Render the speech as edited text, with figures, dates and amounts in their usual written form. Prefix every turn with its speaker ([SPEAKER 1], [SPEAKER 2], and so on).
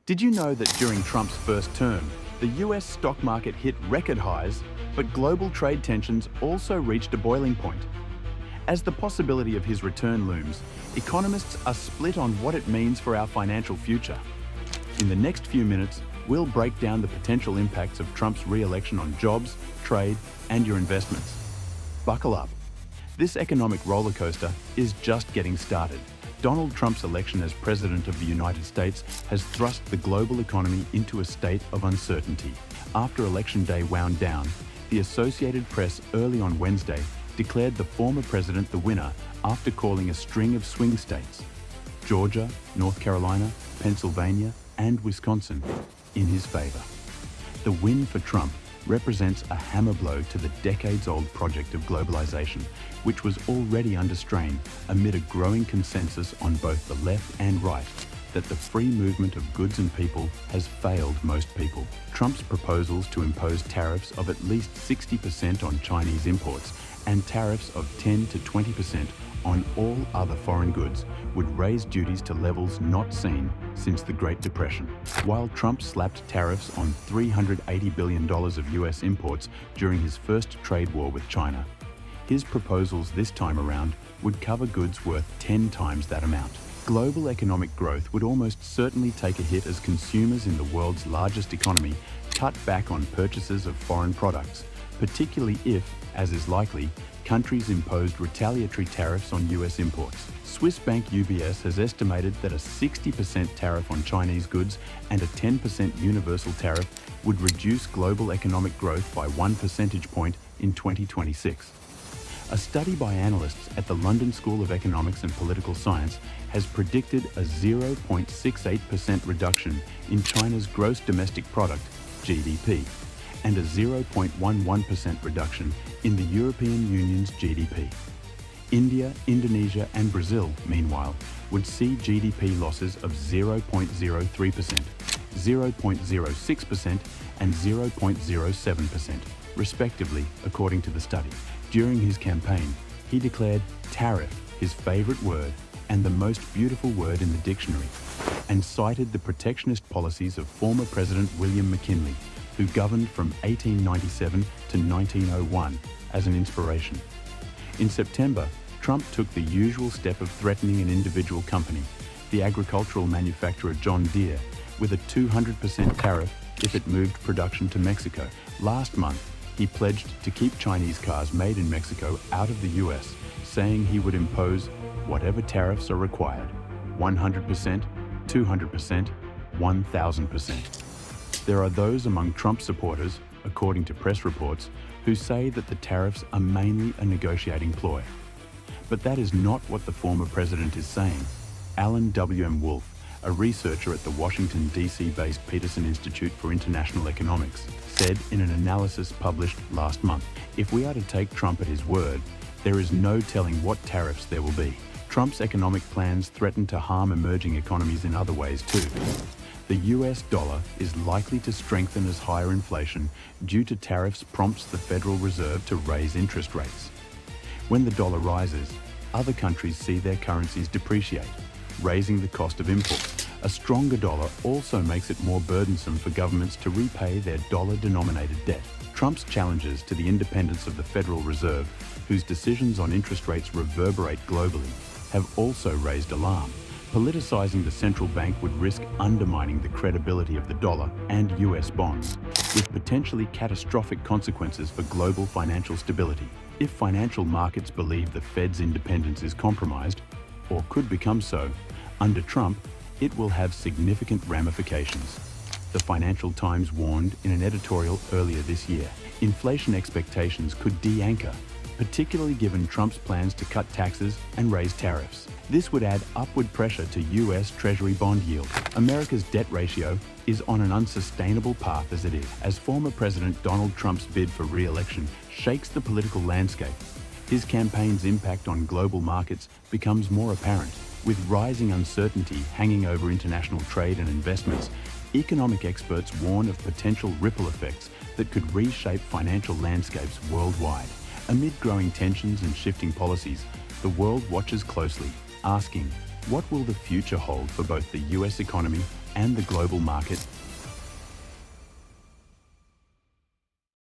[SPEAKER 1] Did you know that during Trump's first term, the US stock market hit record highs, but global trade tensions also reached a boiling point? As the possibility of his return looms, economists are split on what it means for our financial future. In the next few minutes, we'll break down the potential impacts of Trump's re-election on jobs, trade, and your investments. Buckle up. This economic rollercoaster is just getting started. Donald Trump's election as President of the United States has thrust the global economy into a state of uncertainty. After Election Day wound down, the Associated Press early on Wednesday declared the former president the winner after calling a string of swing states, Georgia, North Carolina, Pennsylvania, and Wisconsin, in his favor. The win for Trump represents a hammer blow to the decades-old project of globalization, which was already under strain amid a growing consensus on both the left and right that the free movement of goods and people has failed most people. Trump's proposals to impose tariffs of at least 60% on Chinese imports and tariffs of 10 to 20% on all other foreign goods would raise duties to levels not seen since the Great Depression. While Trump slapped tariffs on $380 billion of US imports during his first trade war with China, his proposals this time around would cover goods worth 10 times that amount. Global economic growth would almost certainly take a hit as consumers in the world's largest economy cut back on purchases of foreign products, particularly if, as is likely, countries imposed retaliatory tariffs on US imports. Swiss bank UBS has estimated that a 60% tariff on Chinese goods and a 10% universal tariff would reduce global economic growth by 1 percentage point in 2026. A study by analysts at the London School of Economics and Political Science has predicted a 0.68% reduction in China's gross domestic product, GDP, and a 0.11% reduction in the European Union's GDP. India, Indonesia, and Brazil, meanwhile, would see GDP losses of 0.03%, 0.06%, and 0.07%, respectively, according to the study. During his campaign, he declared tariff his favorite word and the most beautiful word in the dictionary, and cited the protectionist policies of former President William McKinley, who governed from 1897 to 1901, as an inspiration. In September, Trump took the usual step of threatening an individual company, the agricultural manufacturer John Deere, with a 200% tariff if it moved production to Mexico. Last month, he pledged to keep Chinese cars made in Mexico out of the US, saying he would impose whatever tariffs are required, 100%, 200%, 1,000%. There are those among Trump supporters, according to press reports, who say that the tariffs are mainly a negotiating ploy. But that is not what the former president is saying. Alan W.M. Wolf, a researcher at the Washington, D.C.-based Peterson Institute for International Economics, said in an analysis published last month, if we are to take Trump at his word, there is no telling what tariffs there will be. Trump's economic plans threaten to harm emerging economies in other ways too. The US dollar is likely to strengthen as higher inflation due to tariffs prompts the Federal Reserve to raise interest rates. When the dollar rises, other countries see their currencies depreciate, raising the cost of imports. A stronger dollar also makes it more burdensome for governments to repay their dollar-denominated debt. Trump's challenges to the independence of the Federal Reserve, whose decisions on interest rates reverberate globally, have also raised alarm. Politicizing the central bank would risk undermining the credibility of the dollar and US bonds, with potentially catastrophic consequences for global financial stability. If financial markets believe the Fed's independence is compromised, or could become so, under Trump, it will have significant ramifications. The Financial Times warned in an editorial earlier this year, inflation expectations could de-anchor, particularly given Trump's plans to cut taxes and raise tariffs. This would add upward pressure to US Treasury bond yield. America's debt ratio is on an unsustainable path as it is, as former President Donald Trump's bid for re-election shakes the political landscape. His campaign's impact on global markets becomes more apparent. With rising uncertainty hanging over international trade and investments, economic experts warn of potential ripple effects that could reshape financial landscapes worldwide. Amid growing tensions and shifting policies, the world watches closely, asking, what will the future hold for both the US economy and the global market